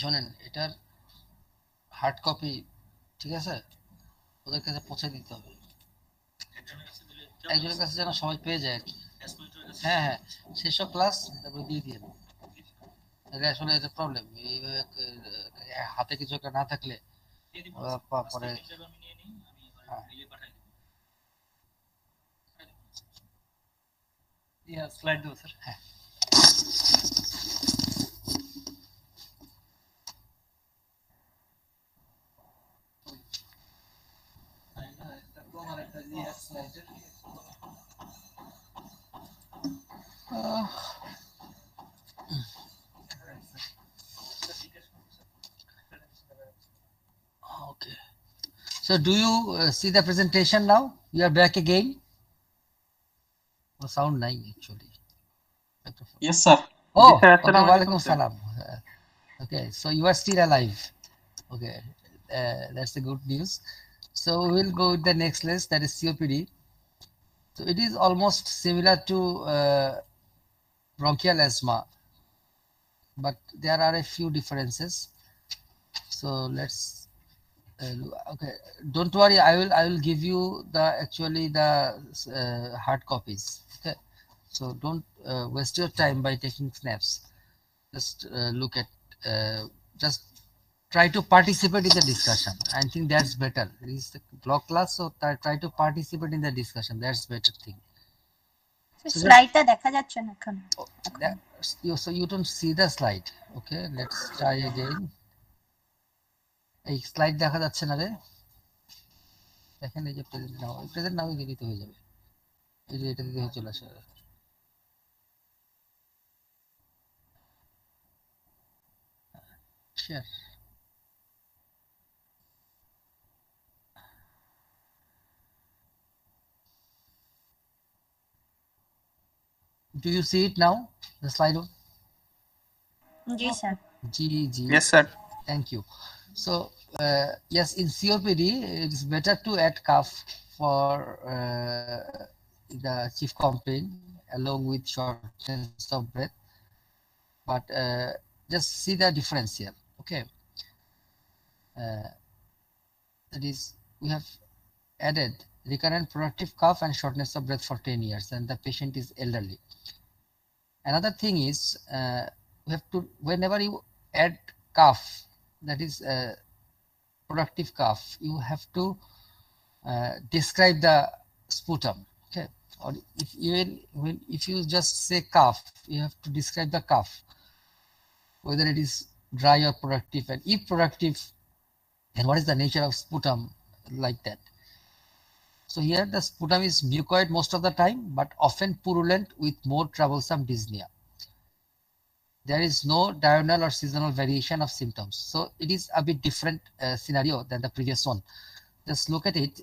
শোনেন, এটার hard copy, ঠিক আছে, ওদের কাছে পৌঁছে দিতে হবে, একজনের কাছে যেন সবাই পেয়ে যায় আর কি। হ্যাঁ হ্যাঁ, সেসব ক্লাস তারপরে দিয়ে দিয়ে, এটা আসলে এটা প্রবলেম, হাতে কিছু একটা না থাকলে পরে। হ্যাঁ স্লাইড দেবো স্যার। হ্যাঁ okay, so do you see the presentation now? You are back again. Sound নাই actually. Yes, sir. Oh, Ji sir, okay, Assalamu alaikum walaikum sir. salam. Okay, so you are still alive. Okay, that's the good news. So we will go with the next list, that is COPD. So it is almost similar to bronchial asthma, but there are a few differences. So let's okay, don't worry, I will give you the actually the hard copies. Okay, so don't waste your time by taking snaps. Just look at just try to participate in the discussion. I think that's better. It is the block class, so try to participate in the discussion. That's better thing. So just স্লাইডটা দেখা যাচ্ছে না এখন। that, so you don't see the slide. Okay, let's try again. এই slide দেখা যাচ্ছে না রে, দেখেন এই যে প্রেজেন্ট নাও দিতে হয়ে যাবে, এই যে এটা দিতে চলে আসে। Share, do you see it now, the slide? G sir. G. Yes, sir. Thank you. So yes, in COPD it is better to add cough for the chief complaint along with shortness of breath, but just see the difference here. Okay, that is, we have added recurrent productive cough and shortness of breath for 10 years, and the patient is elderly. Another thing is, we have to, whenever you add cough, that is productive cough, you have to describe the sputum. Okay, or if even when if you just say cough, you have to describe the cough, whether it is dry or productive, and if productive, then what is the nature of sputum, like that. So here the sputum is mucoid most of the time, but often purulent with more troublesome dyspnea. There is no diurnal or seasonal variation of symptoms. So it is a bit different scenario than the previous one. Just look at it.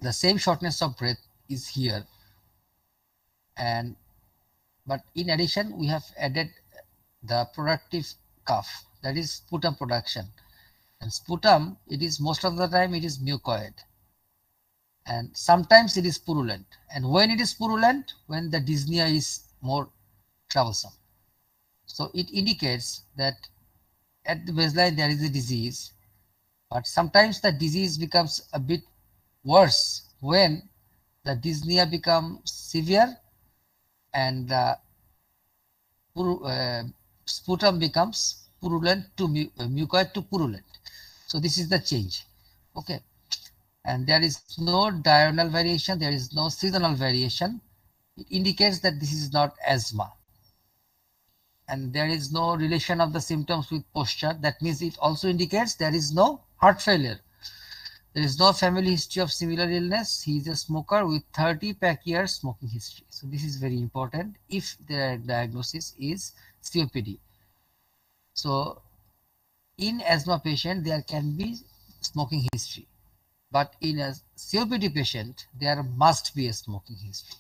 The same shortness of breath is here, and but in addition we have added the productive cough, that is sputum production. And sputum, it is most of the time it is mucoid, and sometimes it is purulent. And when it is purulent, when the dyspnea is more troublesome. So it indicates that at the baseline there is a disease, but sometimes the disease becomes a bit worse when the dyspnea becomes severe and the sputum becomes purulent to mucoid to purulent. So this is the change. Okay, and there is no diurnal variation, there is no seasonal variation. It indicates that this is not asthma, and there is no relation of the symptoms with posture. That means it also indicates there is no heart failure. There is no family history of similar illness. He is a smoker with 30 pack years smoking history. So this is very important if the diagnosis is COPD. So in asthma patient, there can be smoking history, but in a COPD patient, there must be a smoking history.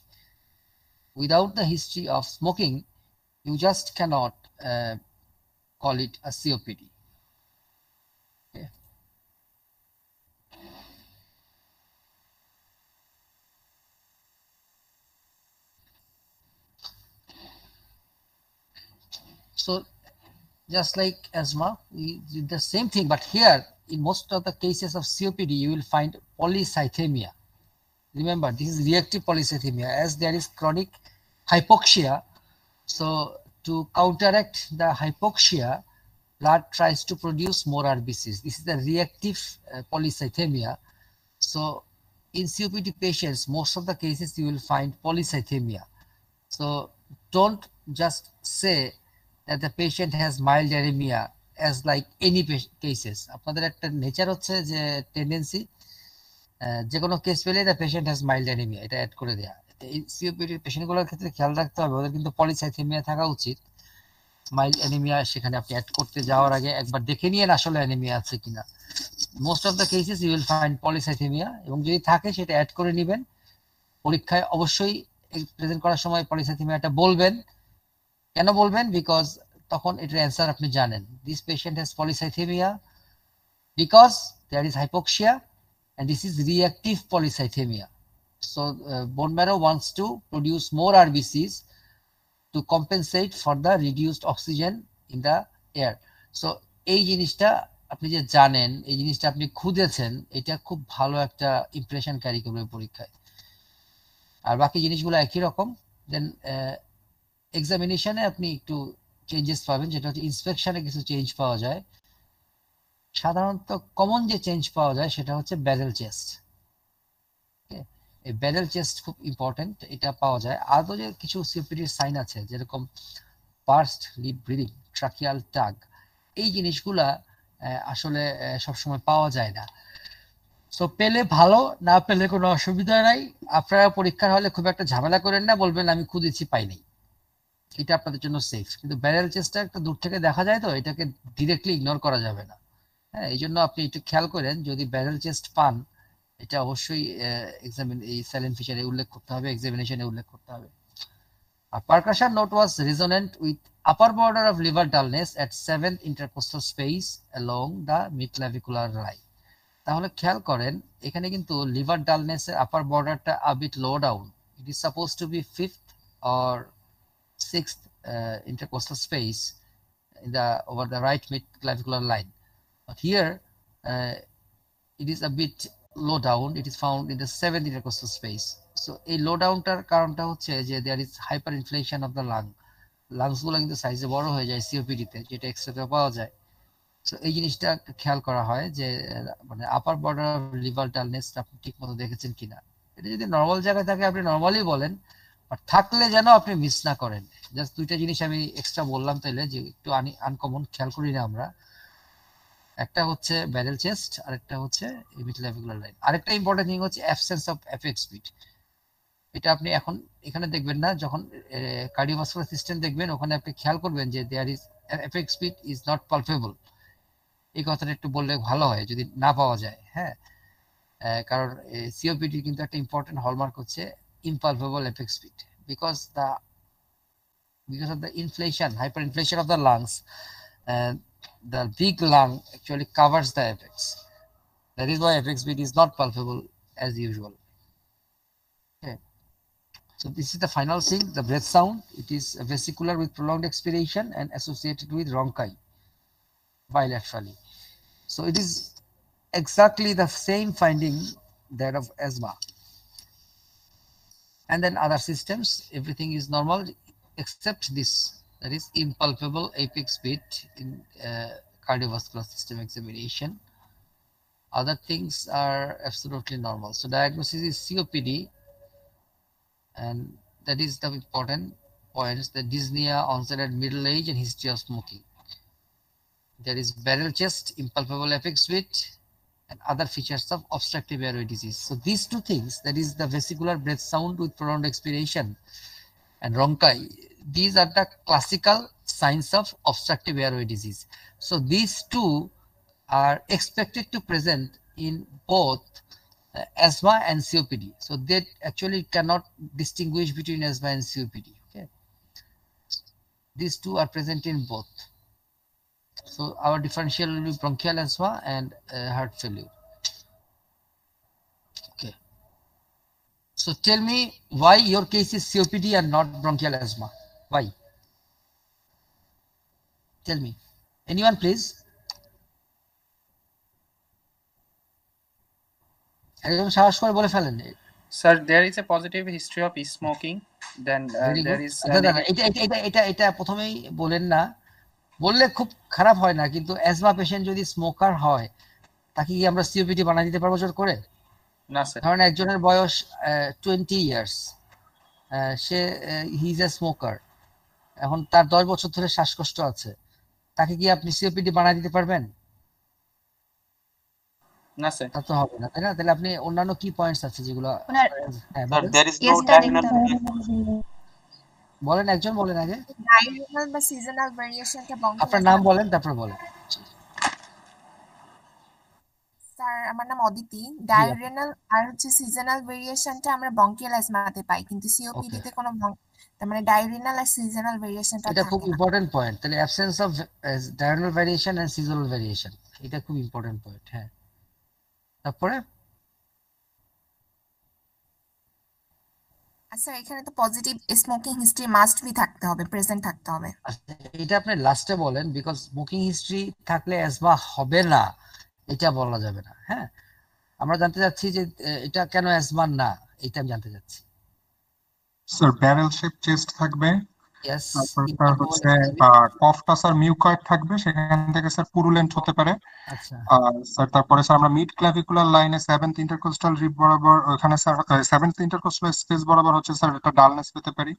Without the history of smoking, you just cannot call it a COPD. Okay. So just like asthma, we did the same thing, but here in most of the cases of COPD, you will find polycythemia. Remember, this is reactive polycythemia as there is chronic hypoxia. So to counteract the hypoxia, blood tries to produce more RBCs. This is the reactive polycythemia. So in COPD patients, most of the cases you will find polycythemia. So don't just say that the patient has mild anemia as like any cases. আপনাদের একটা nature হচ্ছে যে tendency যে কোনো case পেলে the patient has mild anaemia এটা add করে দেয়া। এই সিওপিডি পেশেন্টগুলোর ক্ষেত্রে খেয়াল রাখতে হবে ওদের কিন্তু পলিসাইথেমিয়া থাকা উচিত। মাইল্ড অ্যানিমিয়া সেখানে আপনি অ্যাড করতে যাওয়ার আগে একবার দেখে নিয়েন আসলে অ্যানিমিয়া আছে কিনা। Most of the cases you will find polycythaemia এবং যদি থাকে সেটা অ্যাড করে নেবেন। পরীক্ষায় অবশ্যই প্রেজেন্ট করার সময় পলিসাইথেমিয়াটা বলবেন। কেন বলবেন? বিকজ তখন এটার অ্যান্সার আপনি জানেন। This patient has polycythaemia because there is hypoxia and this is reactive polycythemia. So bone marrow wants to produce more RBCs to compensate for the reduced oxygen in the air. So এই জিনিসটা আপনি যে জানেন, এই জিনিসটা আপনি খুঁজেছেন, এটা খুব ভালো একটা ইমপ্রেশন ক্যারি করবে পরীক্ষায়। আর বাকি জিনিসগুলো একই রকম। দেন এক্সামিনেশনে আপনি একটু চেঞ্জেস পাবেন, যেটা হচ্ছে ইন্সপেকশনে কিছু চেঞ্জ পাওয়া যায়। সাধারণত কমন যে চেঞ্জ পাওয়া যায় সেটা হচ্ছে ব্যারেল চেস্ট। এই ব্যারেল চেস্ট খুব ইম্পর্টেন্ট, এটা পাওয়া যায়। আদৌ যে কিছু সিওপিডির সাইন আছে যেরকম পার্সড লিপ ব্রিদিং, ট্রাকিয়াল টাগ, এই জিনিসগুলা আসলে সবসময় পাওয়া যায় না। সো পেলে ভালো, না পেলে কোনো অসুবিধা নাই। আপনারা পরীক্ষার হলে খুব একটা ঝামেলা করেন না, বলবেন আমি খুঁজেছি পাই নাই, এটা আপনাদের জন্য সেফ। কিন্তু ব্যারেল চেস্টটা একটা দূর থেকে দেখা যায় তো এটাকে ডিরেক্টলি ইগনোর করা যাবে না। হ্যাঁ, এই জন্য আপনি একটু খেয়াল করেন যদি ব্যারেল চেস্ট পান এটা অবশ্যই এই সাইলেন্ট ফিচারে উল্লেখ করতে হবে, এক্সামিনেশনে উল্লেখ করতে হবে। A percussion note was resonant with upper border of liver dullness at 7th intercostal space along the midclavicular line. তাহলে খেয়াল করেন এখানে কিন্তু লিভার ডালনেস এর আপার বর্ডারটা a bit low down. It is supposed to be 5th or 6th intercostal space in the over the right midclavicular line. But here it is a bit low down. It is found in the 7th intercostal space. So এই লো ডাউনটার কারণটা হচ্ছে যে there is hyperinflation of the lungs গুলো কিন্তু সাইজে বড় হয়ে যায় সিওপিডিতে, যেটা এক্সরে পাওয়া যায়। সো এই জিনিসটা খেয়াল করা হয় যে মানে আপার বর্ডার লিভার ডালনেস আপনি ঠিক মতো দেখেছেন কিনা। এটা যদি নর্মাল জায়গায় থাকে আপনি নর্মালি বলেন, বাট থাকলে যেন আপনি মিস না করেন। জাস্ট দুইটা জিনিস আমি এক্সট্রা বললাম তাইলে যে একটু আনকমন খেয়াল করি না আমরা। একটা হচ্ছে ব্যারেল চেস্ট আর একটা হচ্ছে মিডক্লাভিকুলার লাইন। আরেকটা ইম্পর্টেন্ট থিং হচ্ছে অ্যাবসেন্স অফ এফএক্স বিট। এটা আপনি এখন এখানে দেখবেন না, যখন কার্ডিওভাস্কুলার সিস্টেম দেখবেন ওখানে আপনি খেয়াল করবেন যে there is apex beat is not palpable. এই কথাটা একটু বললে ভালো হয় যদি না পাওয়া যায়। হ্যাঁ, কারণ সিওপিডি কিন্তু একটা ইম্পর্টেন্ট হলমার্ক হচ্ছে impalpable apex beat because of the inflation, hyperinflation of the lungs. The big lung actually covers the apex. That is why apex beat is not palpable as usual. Okay. So this is the final thing, the breath sound. It is vesicular with prolonged expiration and associated with rhonchi bilaterally. So it is exactly the same finding that of asthma. And then other systems, everything is normal except this, that is impalpable apex beat in cardiovascular system examination. Other things are absolutely normal. So diagnosis is COPD, and that is the important points: the dyspnea, onset at middle age, and history of smoking. There is barrel chest, impalpable apex beat, and other features of obstructive airway disease. So these two things, that is the vesicular breath sound with prolonged expiration and rhonchi, these are the classical signs of obstructive airway disease. So these two are expected to present in both asthma and COPD. So they actually cannot distinguish between asthma and COPD. Okay, these two are present in both. So our differential will be bronchial asthma and heart failure. Okay. So tell me why your case is COPD and not bronchial asthma. Why? Tell me. Anyone please? একজন সাহস করে বলে ফেলেন। Sir, there is a positive history of smoking. Then Very there good. is আচ্ছা দাদা, এটা প্রথমেই বলেন না, বললে খুব খারাপ হয় না, কিন্তু অ্যাজমা পেশেন্ট যদি স্মোকার হয় তাকে কি আমরা সিওপিডি বানিয়ে দিতে পারবো জোর করে? না স্যার। ধরেন একজনের বয়স 20 years, say he is a smoker, এখন তার 10 বছর ধরে শ্বাসকষ্ট আছে, তাকে কি আপনি সিওপিডি বানিয়ে দিতে পারবেন? না স্যার। তা তো হবে না, তাই না? তাহলে আপনি অন্যান্য কি পয়েন্টস আছে যেগুলো বলেন, একজন বলেন আগে। ডায়রিনাল বা সিজনাল ভেরিয়েশনটা আপনার নাম বলেন, তারপর বলেন। স্যার আমার নাম অদিতি। ডায়রিনাল আর হচ্ছে সিজনাল ভেরিয়েশনটা আমরা বঙ্কিয়াল অ্যাজমাতে পাই, কিন্তু সিওপিডি তে কোনো মানে ডায়রিনাল আর সিজনাল ভেরিয়েশনটা এটা খুব থাকে না। Important point. তাহলে absence of diurnal variation and seasonal variation, এটা খুব ইম্পর্টেন্ট পয়েন্ট। হ্যাঁ, তারপরে আচ্ছা, এখানে তো positive smoking history must be থাকতে হবে, প্রেজেন্ট থাকতে হবে। এটা আপনি লাস্টে বলেন, বিকজ স্মোকিং হিস্ট্রি থাকলে অ্যাজমা হবে না এটা বলা যাবে না। হ্যাঁ, আমরা জানতে চাচ্ছি যে এটা কেন অ্যাজমা না, এটা আমি জানতে চাচ্ছি। স্যার ব্যারেল শেপ চেস্ট থাকবে, ইয়েস, তারপর স্যার হচ্ছে কফটা স্যার মিউকয়েড থাকবে, সেখান থেকে স্যার পুরুলেন্ট হতে পারে। আচ্ছা স্যার তারপরে স্যার আমরা মিড ক্লাভিকুলার লাইনে 7th ইন্টারকোস্টাল রিব বরাবর, ওখানে স্যার 7th ইন্টারকোস্টাল স্পেস বরাবর হচ্ছে স্যার একটা ডালনেস পেতে পারি।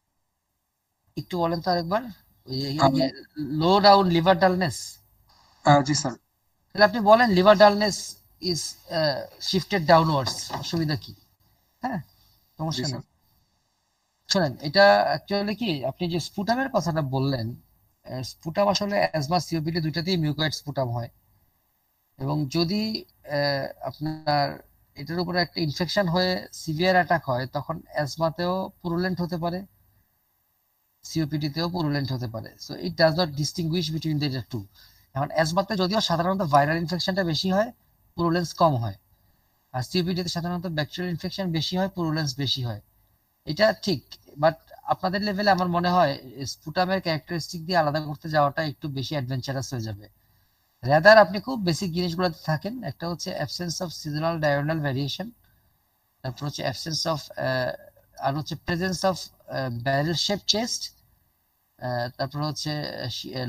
একটু বলেন তো আরেকবার। Low down liver dullness? জি স্যার। তাহলে আপনি বলেন liver dullness is shifted downwards, অসুবিধা কি? হ্যাঁ, সমস্যা নেই। শোনেন, এটা অ্যাকচুয়ালি কি, আপনি যে স্পুটামের কথাটা বললেন, স্পুটাম আসলে অ্যাজমা সিওপিডি দুইটাতেই মিউকয়েড স্পুটাম হয়, এবং যদি আপনার এটার উপরে একটা ইনফেকশন হয়ে সিভিয়ার অ্যাটাক হয়, তখন অ্যাজমাতেও পুরুলেন্ট হতে পারে, সিওপিডিতেও পুরুলেন্ট হতে পারে। So it does not distinguish between the two. এখন অ্যাজমাতে যদিও সাধারণত ভাইরাল ইনফেকশনটা বেশি হয়, পুরুলেন্স কম হয়, আর সিওপিডিতে সাধারণত ব্যাকটেরিয়াল ইনফেকশন বেশি হয়, পুরুলেন্স বেশি হয়। এটা ঠিক, বাট আপনাদের লেভেলে আমার মনে হয় স্পুটামের ক্যারেক্টারিস্টিক দিয়ে আলাদা করতে যাওয়াটা একটু বেশি অ্যাডভেঞ্চারাস হয়ে যাবে। রাদার আপনি খুব বেসিক জিনিসগুলোতে থাকেন। একটা হচ্ছে absence of seasonal diurnal variation, তারপর হচ্ছে অ্যাবসেন্স অফ আর হচ্ছে presence of barrel shape chest, তারপর হচ্ছে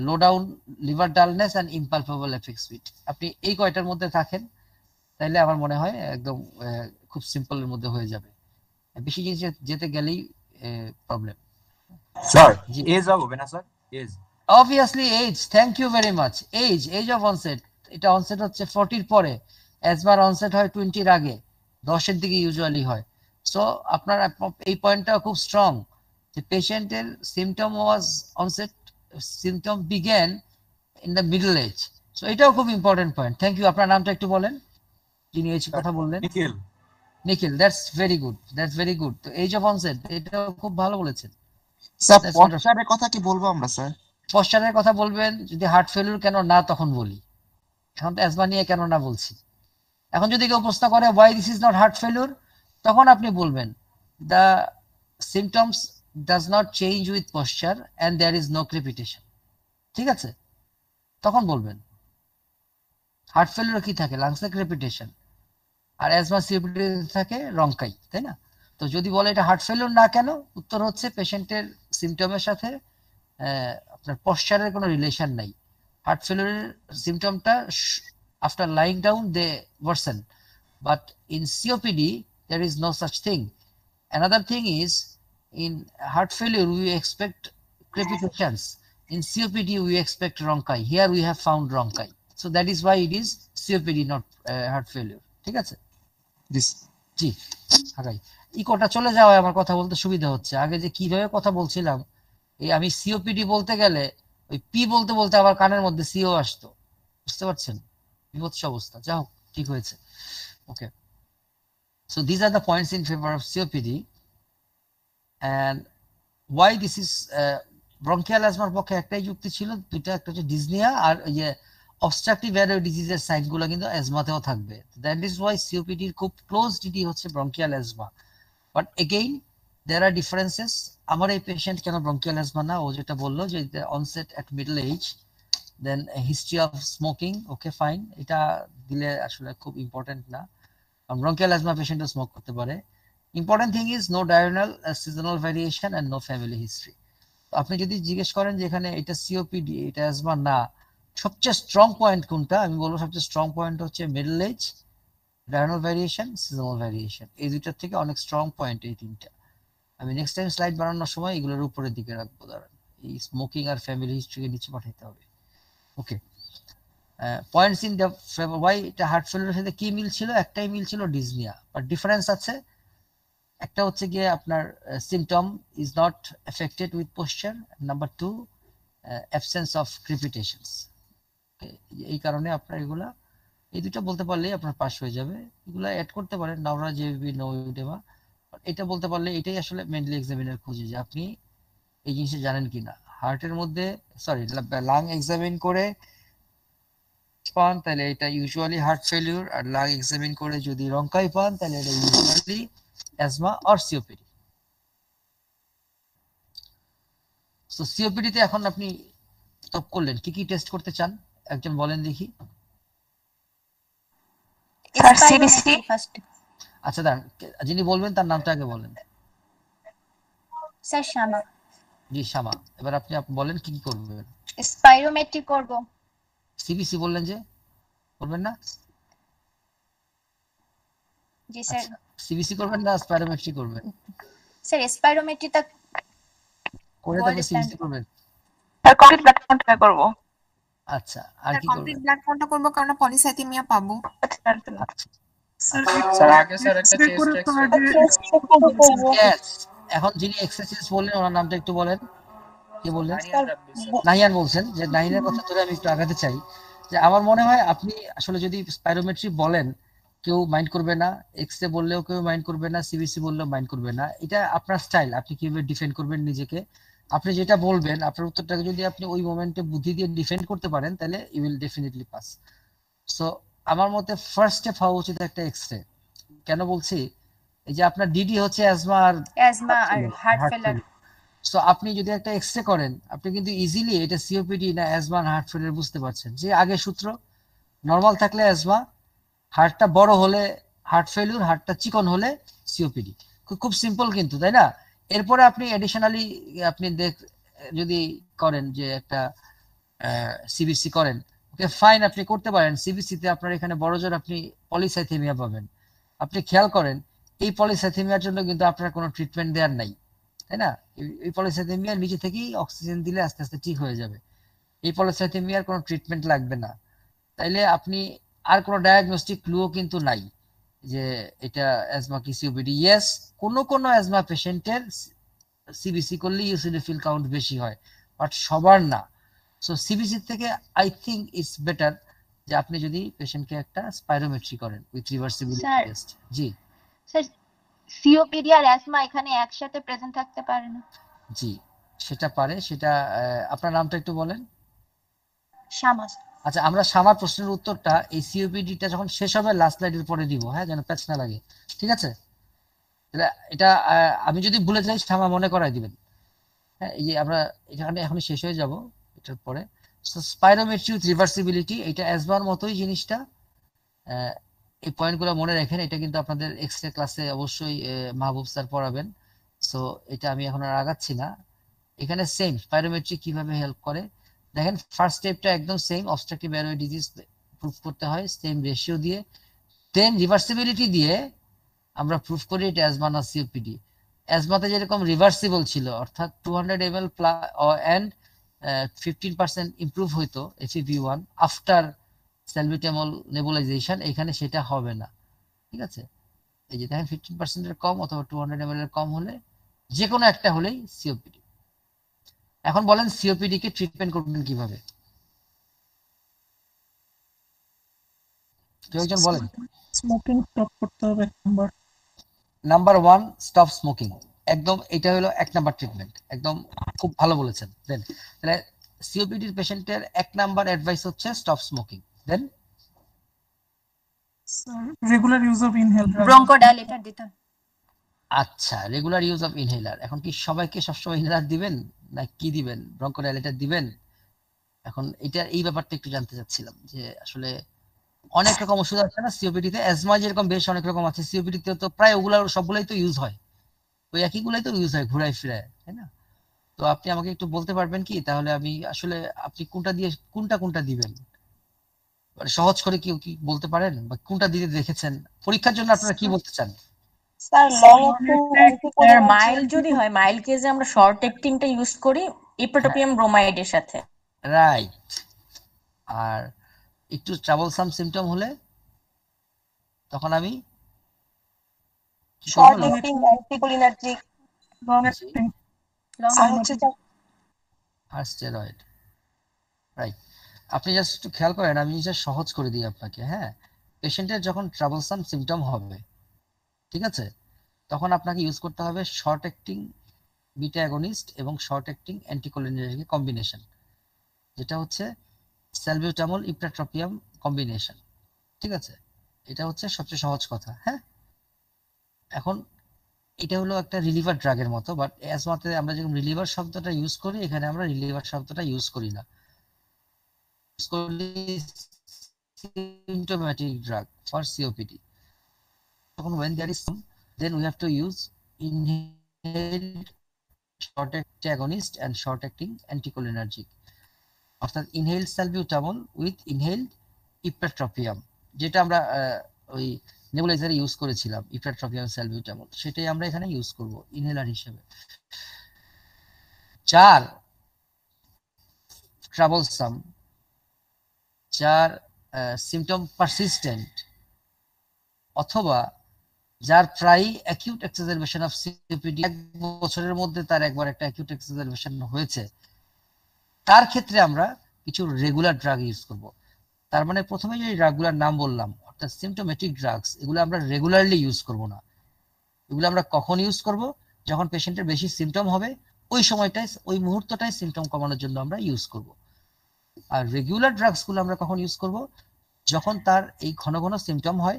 low down liver dullness and impalpable apex beat. আপনি এই কয়টার মধ্যে থাকেন, তাইলে আমার মনে হয় একদম খুব সিম্পলের মধ্যে হয়ে যাবে। বেশি জিনিস যেতে গেলেই প্রবলেম। স্যার এজ হবে না sir? Age obviously age, thank you very much. Age of onset, এটা অনসেট হচ্ছে 40 পরে, অ্যাজমার অনসেট হয় 20-র আগে, 10-এর দিকে ইউজুয়ালি হয়। সো আপনার এই পয়েন্টটা খুব স্ট্রং যে পেশেন্টের symptom was onset, symptom began in the middle age. So এটাও খুব ইম্পর্টেন্ট পয়েন্ট। Thank you. আপনার নামটা একটু বলেন, যিনি এই কথা বললেন। Nikhil. Nikhil, that's very good, that's very good. তো এজ অফ অনসেট এটাও খুব ভালো বলেছেন। স্যার পশ্চারের কথা কি বলবো আমরা স্যার? পশ্চারের কথা বলবেন যদি হার্ট ফেলিউর কেন না তখন বলি, এখন তো অ্যাজমা নিয়ে কেন না বলছি। এখন যদি কেউ প্রশ্ন করে why this is not heart failure, তখন আপনি বলবেন the symptoms does not change with posture and there is no crepitation. ঠিক আছে, তখন বলবেন। হার্ট ফেলিউর কি থাকে? লাংসে ক্রেপিটেশন, আর অ্যাজমা সিওপিডি থাকে রঙ্কাই, তাই না? তো যদি বলে এটা হার্ট ফেলিউর না কেন, উত্তর হচ্ছে পেশেন্টের সিমটমের সাথে আপনার পশ্চারের কোনো রিলেশন নাই। হার্ট ফেলিউরের সিমটমটা after lying down they worsen, but in COPD there is no such thing. Another thing is, in heart failure we expect crepitations, in COPD we expect ronchi. Here we have found ronchi, so that is why it is COPD, not heart failure. ঠিক আছে জি। আগাই ইকোটা চলে যাওয়ায় আমার কথা বলতে সুবিধা হচ্ছে। আগে যে কিভাবে কথা বলছিলাম, এই আমি সিওপিডি বলতে গেলে ওই পি বলতে বলতে আবার কানের মধ্যে সিও আসতো, বুঝতে পারছেন? বিভৎস অবস্থা। যা হোক, ঠিক হয়েছে। ওকে, so these are the points in favor of COPD, and why this is bronchial asthma পক্ষে একটাই যুক্তি ছিল, দুইটা, একটা হচ্ছে ডিজনিয়া আর ইয়ে অবস্ট্রাকটিভ এয়ারওয়ে ডিজিজের সাইনগুলো কিন্তু অ্যাজমাতেও থাকবে। দ্যাট ইজ ওয়াই সিওপিডি এর খুব ক্লোজ ডিডি হচ্ছে bronchial asthma. But again there are differences. আমার এই পেশেন্ট কেন ব্রঙ্কিয়াল অ্যাজমা না, ও যেটা বললো যে onset at middle age, then history of smoking, okay fine, এটা দিলে আসলে খুব ইম্পর্টেন্ট না, কারণ ব্রঙ্কিয়াল অ্যাজমা পেশেন্টও স্মোক করতে পারে। Important thing is no diurnal seasonal variation and no family history. আপনি যদি জিজ্ঞেস করেন যে এখানে এটা সিওপিডি এটা অ্যাজমা না, সবচেয়ে স্ট্রং পয়েন্ট কোনটা, আমি বলবো সবচেয়ে স্ট্রং পয়েন্ট হচ্ছে middle age, diurnal variation, seasonal variation, এই দুইটার থেকে অনেক স্ট্রং পয়েন্ট এই তিনটা। আমি নেক্সট টাইম স্লাইড বানানোর সময় এগুলোর উপরের দিকে রাখবো, দাঁড়ান এই স্মোকিং আর ফ্যামিলি হিস্ট্রিকে নিচে পাঠাতে হবে। ওকে, পয়েন্টস ইন দ্য ওয়াই এটা হার্ট ফেলিওরের সাথে কি মিল ছিল, একটাই মিল ছিল, ডিসনিয়া, বাট ডিফারেন্স আছে। একটা হচ্ছে গিয়ে আপনার symptom is not affected with posture, number 2 absence of crepitations. এই কারণে আপনার এগুলা এই দুটো বলতে পারলেই আপনার পাস হয়ে যাবে। এগুলা অ্যাড করতে পারেন নাউরা জেবি নো ইউডেমা, এটা বলতে পারলে এটাই আসলে মেইনলি এক্সামিনার খুঁজে যে আপনি এই জিনিসটা জানেন কিনা। হার্টের মধ্যে সরি লাং এক্সামিন করে পান তাহলে এটা ইউজুয়ালি হার্ট ফেলিউর, আর লাং এক্সামিন করে যদি রঙ্কাই পান তাহলে এটা usually asthma or COPD. So COPD তে এখন আপনি স্টপ করলেন, কি কি টেস্ট করতে চান একজন বলেন দেখি। Sir CBC first. আচ্ছা দাঁড়ান, যিনি বলবেন তার নামটা আগে বলেন। স্যার শামা। জি শামা, এবার আপনি বলেন কি কি করবেন। স্পাইরোমেট্রি করব। সিবিসি বললেন যে করবেন না? জি স্যার। সিবিসি করবেন না স্পাইরোমেট্রি করবেন? স্যার স্পাইরোমেট্রিটা করে তারপর সিবিসি করবেন? স্যার কমপ্লিট ব্লাড কাউন্ট করব। আচ্ছা, আর কি করবেন? কমপ্লিট ব্লাড কাউন্টটা করব কারণ পলিসাইথেমিয়া পাবো। স্যার আগে স্যার একটা চেস্ট এক্স। এখন যিনি এক্সারসাইজ বললেন ওনার নামটা একটু বলেন। কি বললেন? নাহিয়ান বলছেন। যে নাহিয়ানের কথা ধরে আমি একটু আগাতে চাই যে আমার মনে হয় আপনি আসলে যদি স্পাইরোমেট্রি বলেন কেউ মাইন্ড করবে না, এক্স-রে বললেও কেউ মাইন্ড করবে না, সিবিসি বললেও মাইন্ড করবে না। এটা আপনার স্টাইল, আপনি কিভাবে ডিফেন্ড করবেন নিজেকে। আপনি যেটা বলবেন আপনার উত্তরটাকে যদি আপনি ওই মোমেন্টে বুদ্ধি দিয়ে ডিফেন্ড করতে পারেন তাহলে you will definitely pass. So আমার মতে ফার্স্ট স্টেপ হওয়া উচিত একটা এক্স-রে। কেন বলছি, এই যে আপনার ডিডি হচ্ছে অ্যাজমা আর হার্ট ফেলিওর। সো আপনি যদি একটা এক্স-রে করেন আপনি কিন্তু ইজিলি এটা সিওপিডি না অ্যাজমা না হার্ট ফেলিওর বুঝতে পারছেন। যে আগে সূত্র নরমাল থাকলে অ্যাজমা, হার্টটা বড় হলে হার্ট ফেলিউর, হার্টটা চিকন হলে সিওপিডি। খুব সিম্পল কিন্তু, তাই না? এরপরে আপনি এডিশনালি আপনি যদি করেন যে একটা সিবিসি করেন, ওকে ফাইন, আপনি করতে পারেন। সিবিসি তে আপনার এখানে বড়জোর আপনি পলিসাইথেমিয়া পাবেন। আপনি খেয়াল করেন এই পলিসাইথেমিয়ার জন্য কিন্তু আপনার কোনো ট্রিটমেন্ট দেওয়ার নাই, তাই না? এই পলিসাইথেমিয়া নিজে থেকেই অক্সিজেন দিলে আস্তে আস্তে ঠিক হয়ে যাবে। এই পলিসাইথেমিয়ার কোনো ট্রিটমেন্ট লাগবে না। তাইলে আপনি আর কোনো ডায়াগনস্টিক ক্লুও কিন্তু নাই যে এটা অ্যাজমা কি সিওপিডি। ইয়েস, কোন অ্যাজমা পেশেন্টের সিবিসি করলে ইওসিনোফিল কাউন্ট বেশি হয়, বাট সবার না। সো সিবিসি থেকে আই থিংক ইটস বেটার যে আপনি যদি পেশেন্টকে একটা স্পাইরোমেট্রি করেন উইথ রিভার্সিবিলিটি টেস্ট। জি স্যার, সিওপিডি আর অ্যাজমা এখানে একসাথে প্রেজেন্ট থাকতে পারে না? জি সেটা পারে। সেটা আপনার নামটা একটু বলেন। শামা। আচ্ছা, আমরা শামার প্রশ্নের উত্তরটা এই সিওপিডিটা যখন শেষ হবে লাস্ট স্লাইডের পরে দিব, হ্যাঁ, যেন প্যাচ না লাগে, ঠিক আছে? এটা আমি যদি ভুলে যাই শামা মনে করাই দিবেন। হ্যাঁ, এই যে আমরা এখানে এখনই শেষ হয়ে যাব এটার পরে। স্পাইরোমেট্রি উইথ রিভার্সিবিলিটি, এটা অ্যাজমার মতোই জিনিসটা। এই পয়েন্টগুলো মনে রাখেন। এটা কিন্তু আপনাদের এক্সরে ক্লাসে অবশ্যই মাহবুব স্যার পড়াবেন। সো এটা আমি এখন আর আগাচ্ছি না। এখানে সেম স্পাইরোমেট্রি কিভাবে হেল্প করে দেখেন। ফার্স্ট স্টেপটা একদম same, obstructive airway disease proof করতে হয় সেম রেশিও দিয়ে। দেন রিভার্সিবিলিটি দিয়ে আমরা প্রুফ করি এটা অ্যাজমা না সিওপিডি। অ্যাজমাতে যেরকম রিভার্সিবল ছিল, অর্থাৎ 200 ml এন্ড 15% ইমপ্রুভ হইতো FEV1 আফটার সালবিটামল নেবুলাইজেশন, এখানে সেটা হবে না, ঠিক আছে? এই যে দেখেন 15% এর কম অথবা 200 ml এর কম হলে যে কোনো একটা হলেই সিওপিডি। এখন বলেন সিওপিডি কে ট্রিটমেন্ট করবেন কিভাবে? কেউ একজন বলেন। স্মোকিং স্টপ করতে হবে নাম্বার 1 স্টপ স্মোকিং, একদম এটা হলো 1 নাম্বার ট্রিটমেন্ট। একদম খুব ভালো বলেছেন। দেন তাহলে সিওপিডি পেশেন্টের 1 নাম্বার অ্যাডভাইস হচ্ছে stop smoking. Then regular use of inhaler, bronchodilator দিতে। আচ্ছা, রেগুলার ইউজ অফ ইনহেলার। এখন কি সবাইকে সবসময় ইনহেলার দিবেন না কি দিবেন? ব্রঙ্কোডাইলেটর দিবেন? এখন এই ব্যাপারটা একটু জানতে চাচ্ছিলাম যে আসলে অনেক রকম ওষুধ আছে না সিওপিডি তে, অ্যাজমা যেরকম বেশ অনেক রকম আছে, সিওপিডি তে তো প্রায় সবগুলাই তো ইউজ হয়, ওই একইগুলাই তো ইউজ হয় ঘুরায় ফিরায়, তাই না? তো আপনি আমাকে একটু বলতে পারবেন কি তাহলে আমি আসলে আপনি কোনটা দিবেন, মানে সহজ করে কি বলতে পারেন, বা কোনটা দিতে দেখেছেন পরীক্ষার জন্য আপনারা কি বলতে চান? Sir long acting anticholinergic mild যদি হয়, মাইল্ড কেসে আমরা শর্ট অ্যাক্টিংটা ইউজ করি ইপ্রোটোপিয়াম ব্রোমাইডের সাথে। রাইট। আর একটু ট্রাবলসাম সিম্পটম হলে তখন আমি short acting anticholinergic long acting আর স্টেরয়েড। রাইট। আপনি জাস্ট একটু খেয়াল করেন, আমি জাস্ট সহজ করে দিই আপনাকে। হ্যাঁ, পেশেন্টের যখন ট্রাবলসাম সিম্পটম হবে, ঠিক আছে, তখন আপনাকে ইউজ করতে হবে শর্ট অ্যাক্টিং বিটা অ্যাগনিস্ট এবং শর্ট অ্যাক্টিং অ্যান্টিকোলিনার্জিক কম্বিনেশন, যেটা হচ্ছে স্যালবিউটামল ইপ্রাট্রোপিয়াম কম্বিনেশন। ঠিক আছে, এটা হচ্ছে সবচেয়ে সহজ কথা। হ্যাঁ, এখন এটা হলো একটা রিলিভার ড্রাগের মতো, বাট অ্যাজমাতে আমরা যখন রিলিভার শব্দটা ইউজ করি, এখানে আমরা রিলিভার শব্দটা ইউজ করি না, symptomatic drug for COPD. When there is some, then we have to use inhaled short acting agonist and short acting anticholinergic, অর্থাৎ inhaled salbutamol with inhaled ipratropium, যেটা আমরা ওই নেবুলাইজারে ইউজ করেছিলাম, ইপ্রাট্রোপিয়াম সালবিউটামল, সেটাই আমরা এখানে ইউজ করব ইনহেলার হিসেবে। 4 ট্রাবলসাম, 4 সিম্পটম পারসিস্টেন্ট, অথবা যার প্রায় অ্যাকিউট এক্সাজারবেশন অফ সিওপিডি, 1 বছরের মধ্যে তার একবার একটা অ্যাকিউট এক্সাজারবেশন হয়েছে, তার ক্ষেত্রে আমরা কিছু রেগুলার ড্রাগ ইউজ করব। তার মানে প্রথমে যে ড্রাগগুলোর নাম বললাম, অর্থাৎ সিম্পটোমেটিক ড্রাগস, এগুলো আমরা রেগুলারলি ইউজ করব না। এগুলো আমরা কখন ইউজ করব? যখন পেশেন্টের বেশি সিম্পটম হবে, ওই সময়টায়, ওই মুহূর্তটায় সিম্পটম কমানোর জন্য আমরা ইউজ করব। আর রেগুলার ড্রাগসগুলো আমরা কখন ইউজ করব? যখন তার এই ঘন ঘন সিম্পটম হয়,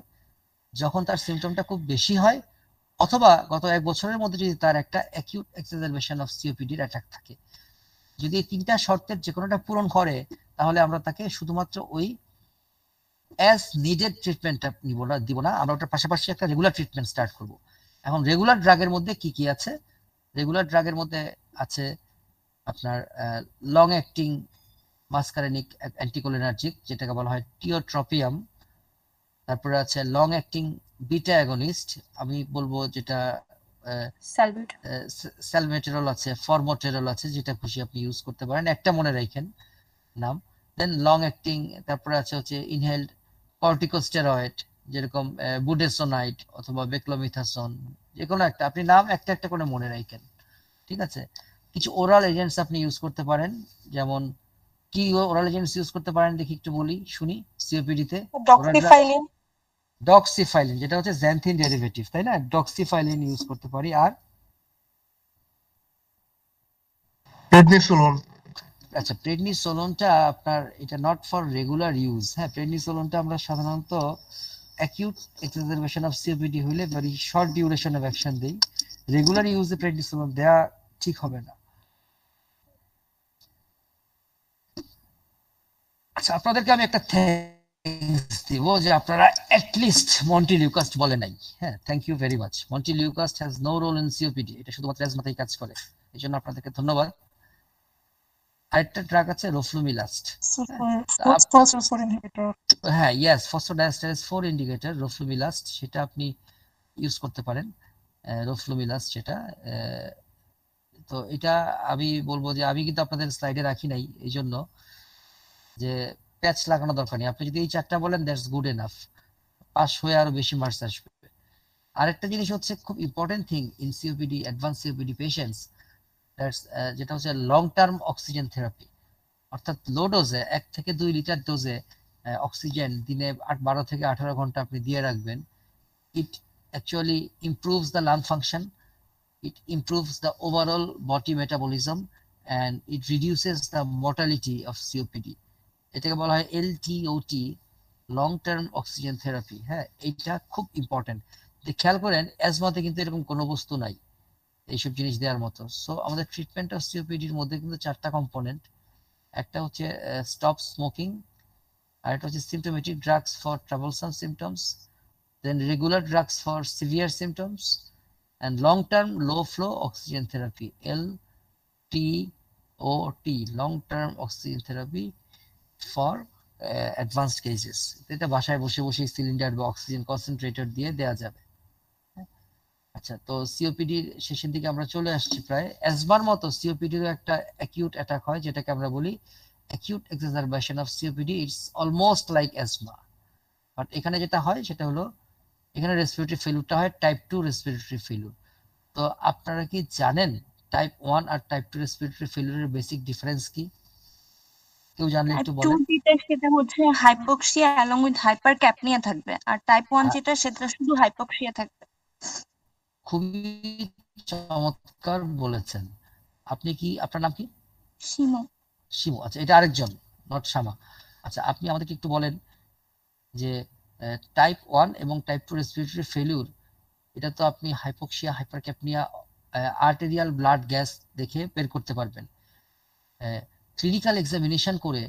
যখন তার সিম্পটমটা খুব বেশি হয়, অথবা গত 1 বছরের মধ্যে যদি তার একটা অ্যাকিউট এক্সাজারবেশন অফ সিওপিডির অ্যাটাক থাকে। যদি এই 3টা শর্তের যে কোনোটা পূরণ করে, তাহলে আমরা তাকে শুধুমাত্র ওই অ্যাজ নিডেড ট্রিটমেন্টটা দিব না, আমরা ওটার পাশাপাশি একটা রেগুলার ট্রিটমেন্ট স্টার্ট করব। এখন রেগুলার ড্রাগের মধ্যে কি কি আছে? রেগুলার ড্রাগের মধ্যে আছে আপনার লং অ্যাক্টিং মাসকারেনিক অ্যান্টিকোলিনার্জিক, যেটাকে বলা হয় টিওট্রোপিয়াম। তারপরে আছে লং অ্যাক্টিং বিটা অ্যাগনিস্ট, আমি বলবো যেটা স্যালমেটেরল আছে, ফরমোটেরল আছে, যেটা খুশি আপনি ইউজ করতে পারেন, একটা মনে রাখেন নাম। দেন লং অ্যাক্টিং, তারপরে আছে হচ্ছে ইনহেলড কর্টিকোস্টেরয়েড, যেরকম বুডেসোনাইট অথবা বেক্লোমিথাসন, যে কোনো একটা আপনি নাম একটা একটা করে মনে রাখেন। ঠিক আছে, কিছু ওরাল এজেন্টস আপনি ইউজ করতে পারেন, যেমন কি ওরাল এজেন্টস ইউজ করতে পারেন দেখি, একটু বলি শুনি। সিওপিডি তে ডক্সিফাইলিন, যেটা হচ্ছে জ্যানথিন ডেরিভেটিভ, তাই না? ডক্সিফাইলিন ইউজ করতে পারি। আর প্রেডনিসোলোন। আচ্ছা, প্রেডনিসোলোনটা আপনার এটা নট ফর রেগুলার ইউজ। হ্যাঁ, প্রেডনিসোলোনটা আমরা সাধারণত অ্যাকিউট এক্সাজারবেশন অফ সিওপিডি হইলে very short duration of action দেই। রেগুলার ইউজে প্রেডনিসোলোন দেয়া ঠিক হবে না। আচ্ছা, আপনাদেরকে আমি একটা থ্যাঙ্কস দিব যে আপনারা অ্যাটলিস্ট মন্টিলিউকাস্ট বলে নাই। হ্যাঁ, thank you very much. Montelukast has no role in COPD, এটা শুধুমাত্র অ্যাজমাতেই কাজ করে, এই জন্য আপনাদেরকে ধন্যবাদ। আরেকটা ড্রাগ আছে রোফ্লুমিলাস্ট। হ্যাঁ, ইয়েস, ফসফোডাইএস্টারেজ 4 ইন্ডিকেটর রোফ্লুমিলাস্ট, সেটা আপনি ইউজ করতে পারেন। রোফ্লুমিলাস্ট সেটা, তো এটা আমি বলবো যে আমি কিন্তু আপনাদের স্লাইডে রাখি নাই, এই জন্য যে প্যাচ লাগানো দরকার নেই। আপনি যদি এই 4টা বলেন, দ্যাটস গুড এনাফ, পাস হয়ে আরো বেশি মার্কস আসবে। আরেকটা জিনিস হচ্ছে খুব important thing in COPD, advance COPD patients, যেটা হচ্ছে লং টার্ম অক্সিজেন থেরাপি, অর্থাৎ লো ডোজে 1 থেকে 2 লিটার ডোজে অক্সিজেন দিনে 12 থেকে 18 ঘন্টা আপনি দিয়ে রাখবেন। It actually improves the lung function, it improves the overall body metabolism and it reduces the mortality of COPD. এটাকে বলা হয় LTOT, long term oxygen therapy. হ্যাঁ, এটা খুব ইম্পর্টেন্ট। খেয়াল করেন অ্যাজমাতে কিন্তু এরকম কোনো বস্তু নাই এইসব জিনিস দেওয়ার মতো। সো আমাদের ট্রিটমেন্ট অফ সিওপিডির মধ্যে কিন্তু 4টা কম্পোনেন্ট, একটা হচ্ছে স্টপ স্মোকিং, আর একটা হচ্ছে symptomatic drugs for troublesome symptoms, then regular drugs for severe symptoms, and long-term low-flow oxygen therapy, LTOT, long-term oxygen therapy for advanced cases. এটা বাসায় বসে বসে সিলিন্ডার বা অক্সিজেন কনসেন্ট্রেটর দিয়ে দেওয়া যাবে। আচ্ছা, তো সিওপিডির শেষের দিকে আমরা চলে আসছি প্রায়। অ্যাজমার মতো সিওপিডিরও একটা অ্যাকিউট অ্যাটাক হয়, যেটাকে আমরা বলি acute exacerbation of COPD. It's almost like asthma, but এখানে যেটা হয় সেটা হলো এখানে রেসপিরেটরি ফেলিউরটা হয় টাইপ 2 রেসপিরেটরি ফেলিউর। তো আপনারা কি জানেন টাইপ 1 আর টাইপ 2 রেসপিরেটরি ফেলিউরের বেসিক ডিফারেন্স কি? কেউ জানলে একটু বলেন। টাইপ 2 যেটা সেটা হচ্ছে হাইপোক্সিয়া অ্যালং উইথ হাইপারক্যাপনিয়া থাকবে, আর টাইপ 1 যেটা সেটা শুধু হাইপোক্সিয়া থাকবে। খুবই চমৎকার বলেছেন। আপনি কি, আপনার নাম কি? শিমু। শিমু, আচ্ছা, এটা আরেকজন, নট শামা। আচ্ছা, আপনি আমাদেরকে একটু বলেন যে টাইপ 1 এবং টাইপ 2 রেসপিরেটরি ফেলিউর, এটা তো আপনি hypoxia, hypercapnia, arterial blood gas দেখে বের করতে পারবেন। ক্লিনিক্যাল এক্সামিনেশন করে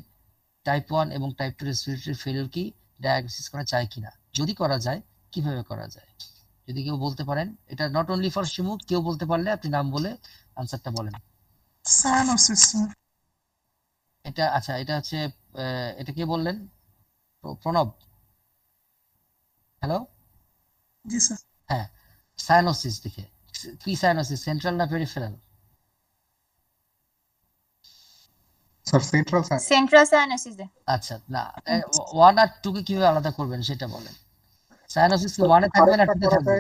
টাইপ 1 এবং টাইপ 2 রেসপিরেটরি ফেলিউর কি ডায়াগনোসিস করা যায় কিনা, যদি করা যায় কিভাবে করা যায়, যদি কেউ বলতে পারেন। এটা নট অনলি ফর শিমু, কেউ বলতে পারলে আপনি নাম বলে আনসারটা বলেন। Cyanosis sir. এটা আচ্ছা, এটা হচ্ছে এটা কে বললেন? প্রণব। হ্যালো। জি স্যার। হ্যাঁ, সায়ানোসিস দেখে। কি সায়ানোসিস, সেন্ট্রাল না পেরিফেরাল? Sir central cyanosis. আচ্ছা, না 1 আর 2 কে কিভাবে আলাদা করবেন সেটা বলেন। সায়ানোসিস কি 1 এ থাকবে না 2 তে থাকবে?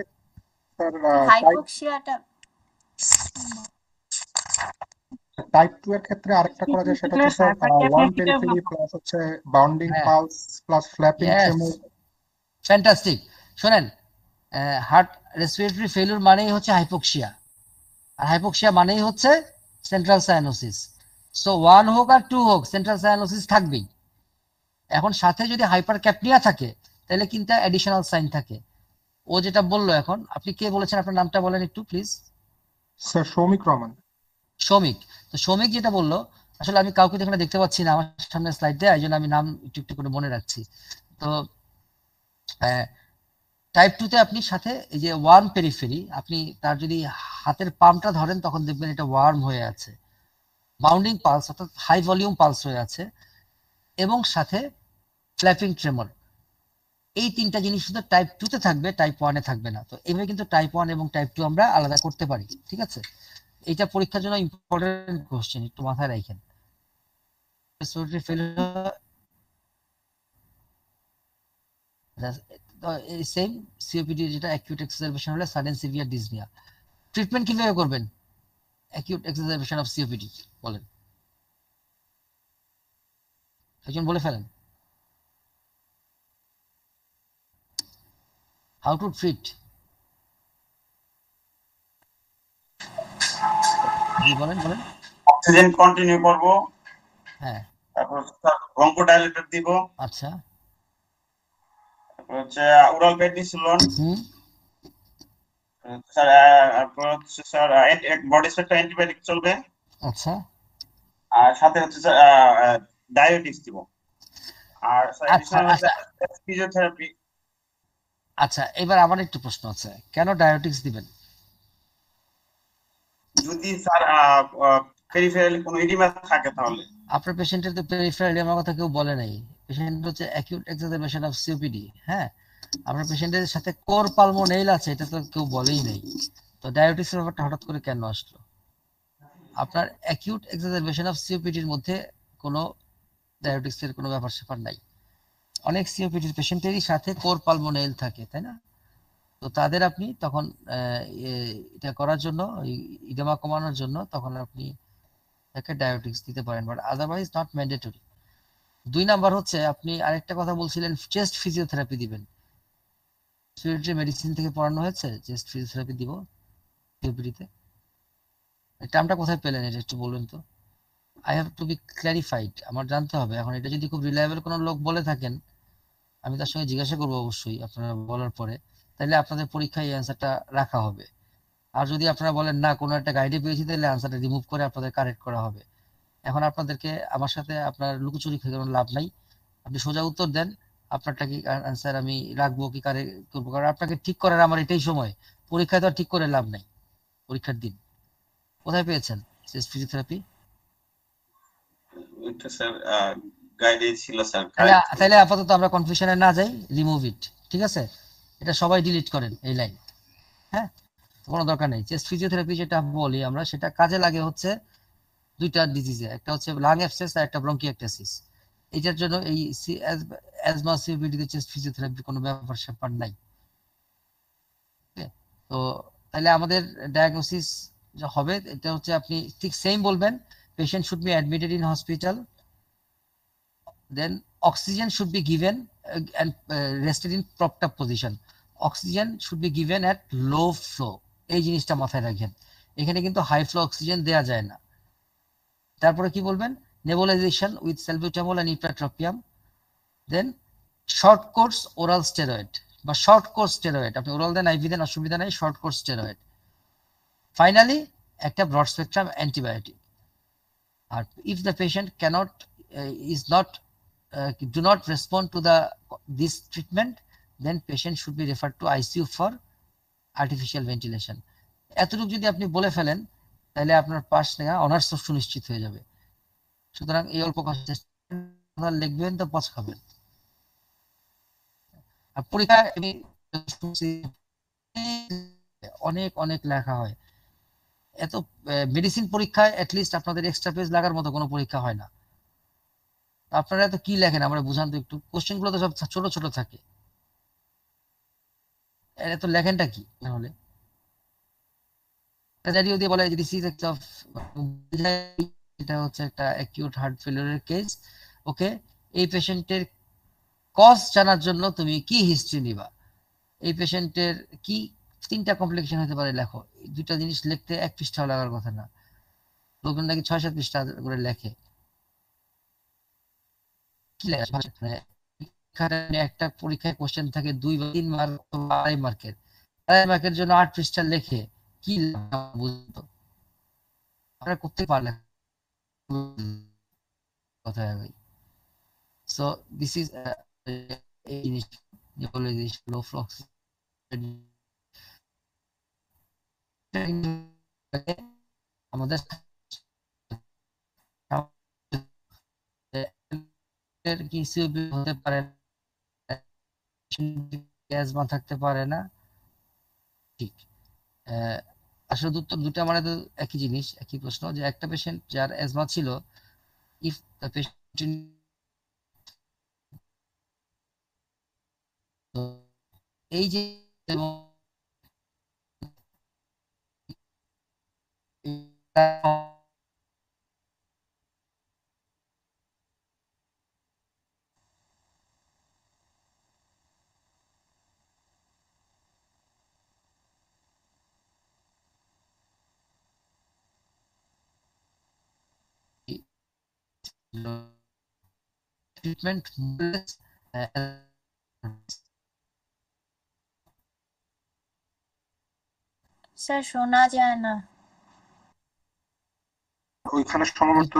স্যার হাইপোক্সিয়াটা টাইপ 2 এর ক্ষেত্রে আরেকটা করা যায়, সেটা হচ্ছে স্যার 1 পেরিফেরি প্লাস হচ্ছে bounding pulse plus flapping tremor. Fantastic. শুনেন, হার্ট রেসপিরেটরি ফেলিউর মানেই হচ্ছে হাইপোক্সিয়া, আর হাইপোক্সিয়া মানেই হচ্ছে সেন্ট্রাল সায়ানোসিস। সো 1 হোক আর 2 হোক, সেন্ট্রাল সায়ানোসিস থাকবেই। এখন সাথে যদি হাইপারক্যাপনিয়া থাকে তাহলে কিন্তু অ্যাডিশনাল সাইন থাকে। ও যেটা বললো, এখন আপনি কে বলেছেন, আপনার নামটা বলেন একটু প্লিজ। স্যার সৌমিক রহমান। সৌমিক। তো সৌমিক যেটা বললো, আসলে আমি কাউকে এখানে দেখতে পাচ্ছি না আমার সামনে স্লাইড দেয়, এই জন্য আমি নাম একটু একটু করে মনে রাখছি। তো টাইপ 2 তে আপনি সাথে এই যে 1 পেরিফেরি, আপনি তার যদি হাতের পামটা ধরেন তখন দেখবেন এটা ওয়ার্ম হয়ে আছে, বাউন্ডিং পালস অর্থাৎ হাই ভলিউম পালস হয়ে আছে, এবং সাথে ফ্ল্যাপিং ট্রেমর। এই তিনটা জিনিস শুধু টাইপ 2 তে থাকবে, টাইপ 1 এ থাকবে না। তো এইভাবে কিন্তু টাইপ 1 এবং টাইপ 2 আমরা আলাদা করতে পারি, ঠিক আছে? এইটা পরীক্ষার জন্য ইম্পর্টেন্ট কোশ্চেন, একটু মাথায় রাখেন। রেসপিরেটরি ফেলিউর সেম সিওপিডি, যেটা অ্যাকিউট এক্সাজারবেশন হলে সাডেন সিভিয়ার ডিসনিয়া। ট্রিটমেন্ট কিভাবে করবেন অ্যাকিউট এক্সাজারবেশন অফ সিওপিডি বলেন, একজন বলে ফেলেন। How to treat? জি বলেন বলেন। অক্সিজেন কন্টিনিউ করব। হ্যাঁ। তারপর ব্রঙ্কোডাইলেটর দিব। আচ্ছা। তারপর হচ্ছে ওরাল পেনিসিলিন। স্যার তারপর হচ্ছে স্যার বডি স্প্রে অ্যান্টিবায়োটিক চলবে। আচ্ছা। আর সাথে হচ্ছে স্যার ডায়াবেটিক্স দিব। আর স্যার এডিশনাল হচ্ছে ফিজিওথেরাপি। আচ্ছা, এবার আমার একটু প্রশ্ন আছে, কেন ডায়াবেটিক্স দিবেন? যদি স্যার পেরিফেরাল কোনো এডিমা থাকে তাহলে। আপনার পেশেন্টের তো পেরিফেরাল এডিমার কথা কেউ বলে নাই। পেশেন্ট হচ্ছে অ্যাকিউট এক্সাজারবেশন অফ সিওপিডি। হ্যাঁ, আপনার পেশেন্টের সাথে কোর পালমোনেইল আছে, এটা তো কেউ বলেই নাই। তো ডায়াবেটিক্সের ব্যাপারটা হঠাৎ করে কেন আসলো? আপনার অ্যাকিউট এক্সাজারবেশন অফ সিওপিডির মধ্যে কোনো ডায়াবেটিক্সের কোনো ব্যাপার স্যাপার নাই। অনেক সিওপিডির পেশেন্টেরই সাথে কোর পালমোনেইল থাকে, তাই না? তো তাদের আপনি তখন এটা করার জন্য, ইডেমা কমানোর জন্য তখন আপনি তাকে ডায়াবেটিক্স দিতে পারেন, but otherwise not mandatory. 2 number হচ্ছে, আপনি আরেকটা কথা বলছিলেন চেস্ট ফিজিওথেরাপি দিবেন। রেসপিরেটরি মেডিসিন থেকে পড়ানো হয়েছে চেস্ট ফিজিওথেরাপি দিব সিওপিডিতে? এটা আমরা কোথায় পেলেন, এটা একটু বলবেন তো। I have to be clarified, আমার জানতে হবে। এখন এটা যদি খুব রিলায়েবল কোনো লোক বলে থাকেন, আমি তার সঙ্গে জিজ্ঞাসা করবো অবশ্যই আপনারা বলার পরে, তাহলে আপনাদের পরীক্ষায় এই অ্যান্সারটা রাখা হবে। আর যদি আপনারা বলেন না কোনো একটা গাইডে পেয়েছি, তাহলে অ্যান্সারটা রিমুভ করে আপনাদের কারেক্ট করা হবে। এখন আপনাদেরকে আমার সাথে আপনার লুকোচুরি খেয়ে কোনো লাভ নাই, আপনি সোজা উত্তর দেন। আপনারটা কি আনসার আমি রাখবো কি কারে করবো, কারণ আপনাকে ঠিক করার আমার এটাই সময়, পরীক্ষায় তো আর ঠিক করে লাভ নাই। পরীক্ষার দিন কোথায় পেয়েছেন চেস্ট ফিজিওথেরাপি? এটা স্যার গাইডে ছিল স্যার। তাহলে আপাতত আমরা কনফিউশনে না যাই, রিমুভ ইট, ঠিক আছে? এটা সবাই ডিলিট করেন এই লাইন, হ্যাঁ, কোনো দরকার নেই। চেস্ট ফিজিওথেরাপি যেটা বলি আমরা, সেটা কাজে লাগে হচ্ছে দুইটা ডিজিজে, একটা হচ্ছে লাং অ্যাবসেস আর একটা ব্রঙ্কিয়েক্টাসিস। এটার জন্য এই অ্যাজমা সিওপিডিতে চেস্ট ফিজিওথেরাপি কোনো ব্যাপার স্যাপার নাই। তো তাহলে আমাদের ডায়াগনোসিস হবে এটা হচ্ছে, আপনি ঠিক সেম বলবেন, patient should be admitted in hospital, then oxygen should be given and rested in propped up position. Oxygen should be given at low flow, এই জিনিসটা মাথায় রাখবেন। এখানে কিন্তু হাই ফ্লো অক্সিজেন দেয়া যায় না। তারপরে কি বলবেন, nebulisation with salbutamol and ipratropium, then short course oral steroid বা শর্ট কোর্স স্টেরয়েড, আপনি ওরাল দেন আইভি দেন অসুবিধা নাই, শর্ট কোর্স স্টেরয়েড। ফাইনালি একটা ব্রড স্পেকট্রাম অ্যান্টিবায়োটিক। আর if the patient can't is not do not respond to this treatment, then patient should be referred to ICU for artificial ventilation. এতটুকু যদি আপনি বলে ফেলেন তাহলে আপনার পাস নেওয়া অনার্স সুনিশ্চিত হয়ে যাবে। সুতরাং এই অল্প কথা লিখবেন তো পাস খাবেন। আর পরীক্ষায় অনেক অনেক লেখা হয়, এত মেডিসিন পরীক্ষায় অ্যাটলিস্ট আপনাদের এক্সট্রা পেজ লাগার মতো কোনো পরীক্ষা হয় না। আপনারা তো কি লেখেন আমরা বুঝান তো একটু, কোশ্চেন গুলো তো সব ছোট ছোট থাকে, এত লেখেনটা কি? তাহলে দিয়ে বলে এটা হচ্ছে একটা অ্যাকিউট হার্ট ফেলিওরের কেস। ওকে, এই পেশেন্টের কজ জানার জন্য তুমি কি হিস্ট্রি নিবা, এই পেশেন্টের কি তিনটা কমপ্লিকেশন হতে পারে লেখো। দুইটা জিনিস লিখতে 1 পৃষ্ঠাও লাগার কথা না, লোকজন নাকি 6-7 পৃষ্ঠা করে লেখে। একটা পরীক্ষায় কোশ্চেন থাকে 2 বা 3 মার্ক, 2.5 মার্কের, 2.5 মার্কের জন্য 8 পৃষ্ঠা লেখে কি বুঝতো আপনারা করতে পারলেন কথা ভাই। So this is low flow আমাদের কিছু হতে পারে, অ্যাজমা থাকতে পারে না, ঠিক। আসলে দুটো মানে তো একই জিনিস, একই প্রশ্ন, যে একটা পেশেন্ট যার অ্যাজমা ছিল, ইফ দ্য পেশেন্ট এই যে ট্রিটমেন্ট স্যার শোনা যায় না, ওইখানে সম্ভবত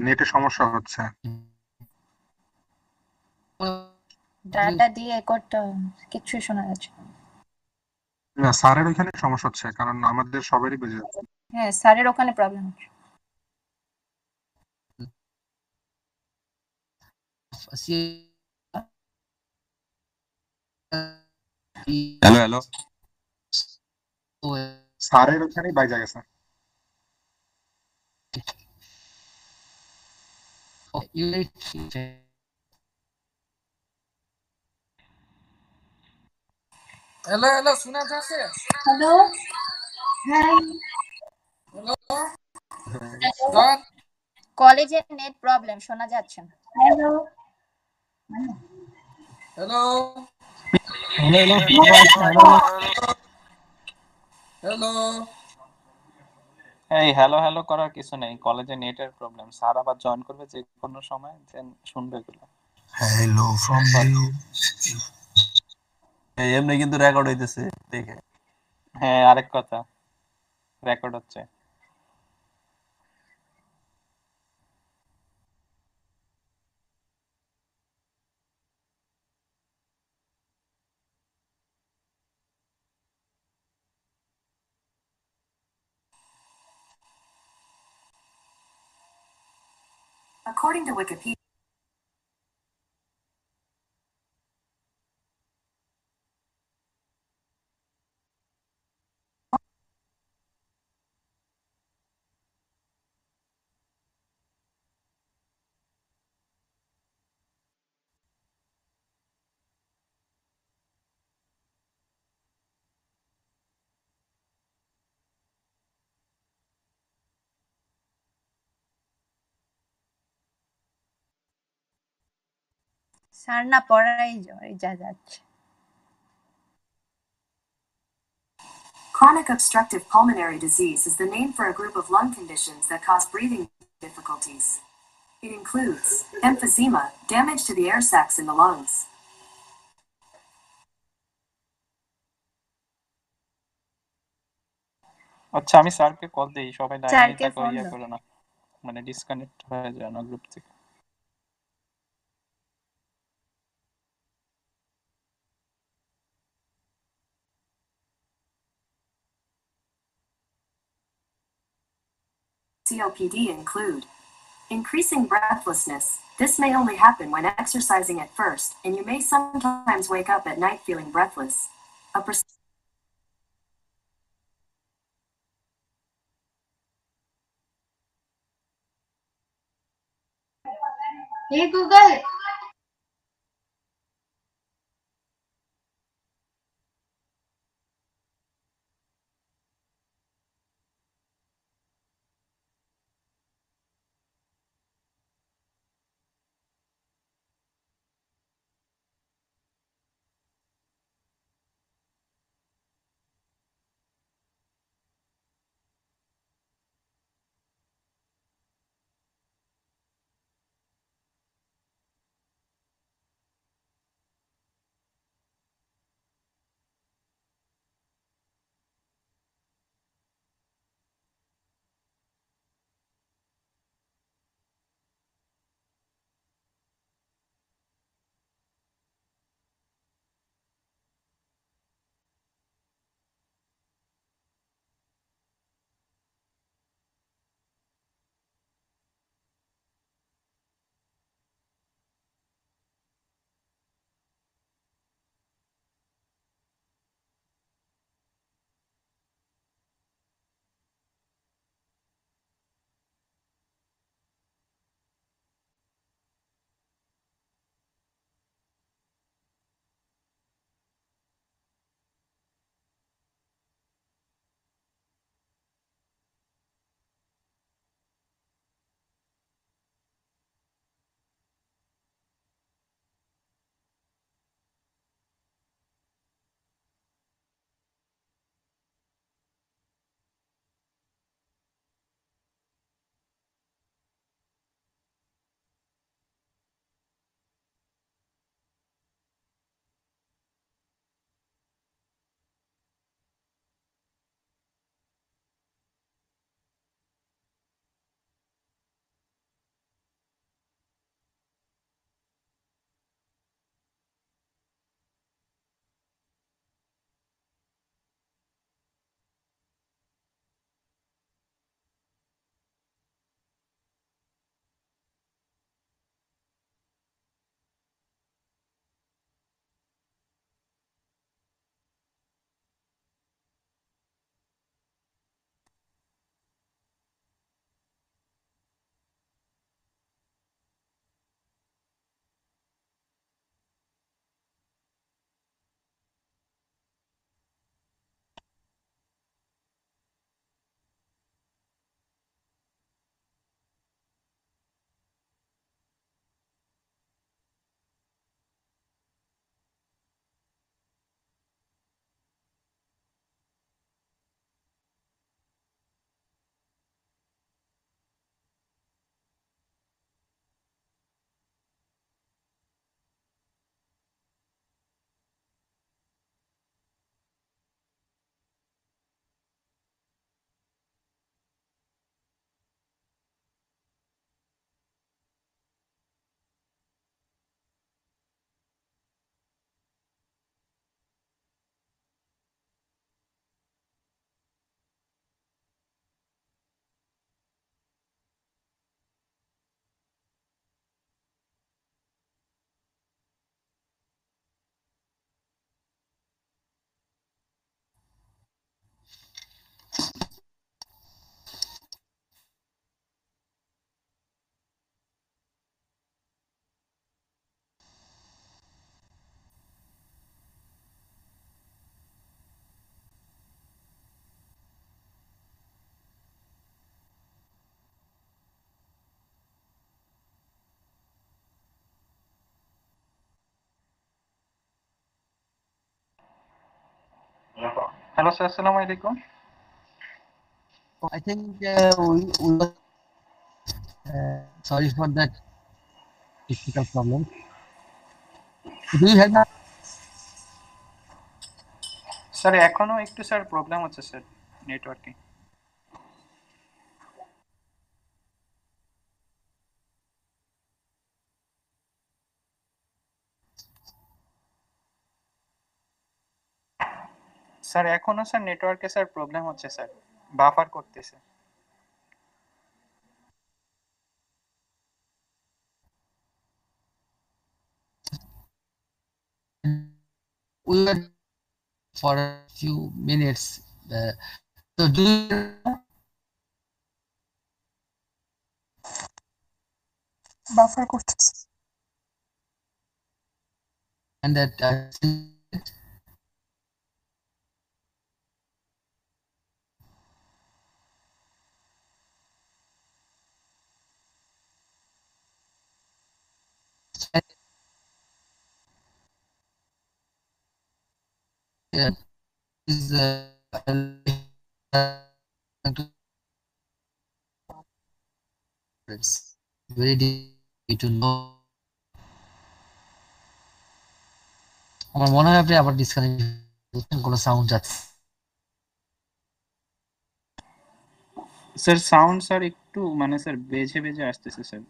নেটের সমস্যা হচ্ছে। ডাটা দিয়ে করতে কিছুই শোনা যাচ্ছে না, স্যারের ওইখানে সমস্যা হচ্ছে, কারণ আমাদের সবারই বেজে যাচ্ছে। হ্যাঁ স্যারের ওখানে প্রবলেম হচ্ছে। হ্যালো হ্যালো, স্যারের ওখানেই বাইজা গেছে। হ্যালো হ্যালো শোনা যাচ্ছে? হ্যালো হ্যাঁ কলেজে নেট প্রবলেম, শোনা যাচ্ছে না। হ্যালো হ্যালো হ্যালো, এই হ্যালো হ্যালো করার কিছু নেই, কলেজে নেটের প্রবলেম, স্যার আবার জয়েন করবে যে কোনো সময়, দেন শুনবে এগুলো। হ্যালো ফ্রম এই এমনি কিন্তু রেকর্ড হইতেছে দেখে। হ্যাঁ আরেক কথা, রেকর্ড হচ্ছে। According to Wikipedia, স্যার না পড়াই যা যাচ্ছে। chronic obstructive pulmonary disease is the name for a group of lung conditions that cause breathing difficulties. It includes emphysema, damage to the air sacs in the lungs. আচ্ছা আমি স্যারকে call দেই, সবাই লাইনে স্যারকে থাকো, ফোন ইয়া দাও। করো না, মানে ডিসকানেক্ট হয়ে যায় না গ্রুপ থেকে। COPD include increasing breathlessness. This may only happen when exercising at first, and you may sometimes wake up at night feeling breathless. A Hey Google. Hello sir, আসসালামু আলাইকুম। I think we sorry for that technical problem. Do you have that? Sir এখনো একটু sir problem হচ্ছে sir নেটওয়ার্কে। Sir এখনো sir নেটওয়ার্কে sir problem হচ্ছে sir, buffer করতেছে। We were for a few minutes. So do you buffer করতেছে and that is very difficult to know. আমার মনে হয় আপনি আবার ডিসকানেক্ট কোনো সাউন্ড যাচ্ছে। স্যার সাউন্ড স্যার একটু মানে স্যার বেজে বেজে আসতেছে স্যার।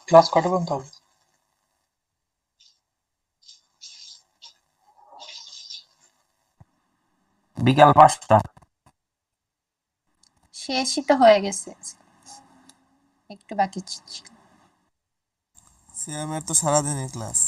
ক্লাস কটা পর্যন্ত হবে? বিকাল 5টা। শেষই তো হয়ে গেছে, একটু বাকি ছিল। সিএমের তো সারাদিনই ক্লাস।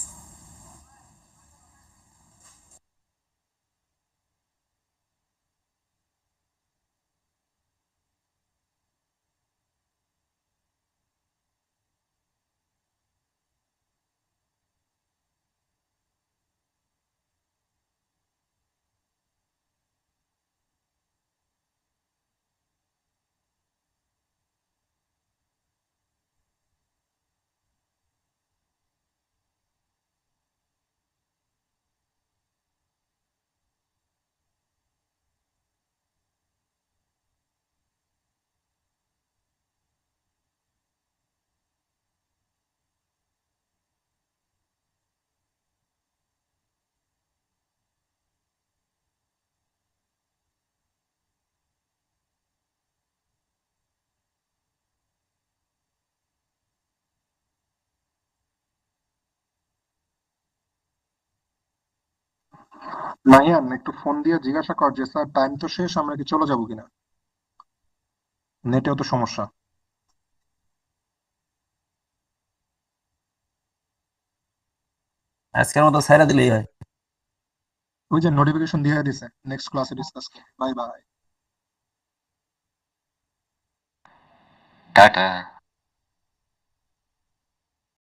নাহিয়ান একটু ফোন দিয়ে জিজ্ঞাসা কর যে স্যার টাইম তো শেষ, আমরা কি চলে যাবো কিনা, নেটেও তো সমস্যা। আজকের মতো ছাইরা দিলেই হয়। ওই যে নোটিফিকেশন দিয়ে দিছে, নেক্সট ক্লাসে ডিসকাস করব। Bye bye. টাটা।